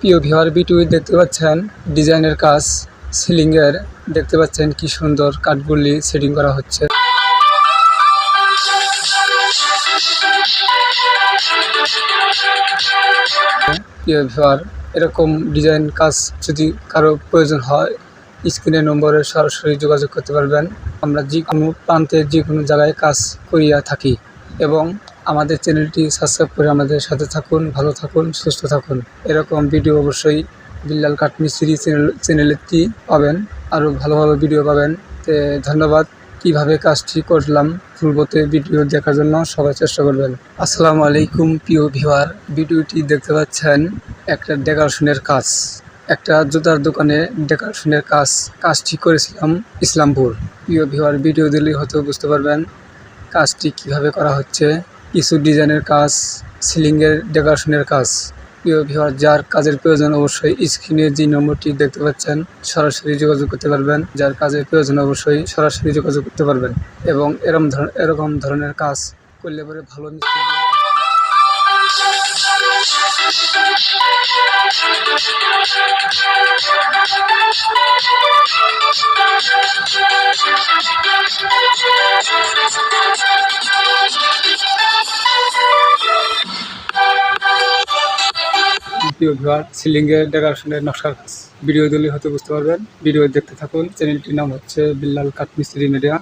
প্রিয় viewer, video দেখতে পাচ্ছেন ডিজাইনের কাজ, সিলিংয়ের দেখতে পাচ্ছেন কি সুন্দর কাঠগুলি সেটিং করা হচ্ছে। প্রিয় ভিউয়ার, এরকম ডিজাইন কাজ যদি কারো প্রয়োজন হয় স্ক্রিনের নম্বরে সরাসরি যোগাযোগ করতে পারবেন। আমরা যে কোনো প্রান্তে যে কোনো জায়গায় কাজ করিয়া থাকি এবং আমাদের চ্যানেলটি সাবস্ক্রাইব করে আমাদের সাথে থাকুন। ভালো থাকুন, সুস্থ থাকুন। এরকম ভিডিও অবশ্যই বিল্লাল কাঠ মিস্ত্রি চ্যানেলেটি পাবেন, আরও ভালো ভালো ভিডিও পাবেন। ধন্যবাদ। কিভাবে কাজটি করলাম পূর্বতে ভিডিও দেখার জন্য সবাই চেষ্টা করবেন। আসসালামু আলাইকুম প্রিয় ভিউয়ার, ভিডিওটি দেখতে পাচ্ছেন একটা ডেকোরেশনের কাজ, একটা জুতার দোকানে ডেকোরেশনের কাজটি করেছিলাম ইসলামপুর। প্রিয় ভিউয়ার, ভিডিও দিলেই হয়তো বুঝতে পারবেন কাজটি কিভাবে করা হচ্ছে। কিছু ডিজাইনের কাজ, সিলিংয়ের ডেকোরেশনের কাজ। প্রিয় ভিউয়ার, যার কাজের প্রয়োজন অবশ্যই স্ক্রিনে যে নম্বরটি দেখতে পাচ্ছেন সরাসরি যোগাযোগ করতে পারবেন। যার কাজের প্রয়োজন অবশ্যই সরাসরি যোগাযোগ করতে পারবেন এবং এরকম ধরনের কাজ করলে পরে ভালো মিস্ত্রি সিলিংয়ের ডেকোরেশনের নকশার কাজ ভিডিও দিলে হয়তো বুঝতে পারবেন। ভিডিও দেখতে থাকুন। চ্যানেলটির নাম হচ্ছে বিল্লাল কাঠ মিস্ত্রি মিডিয়া।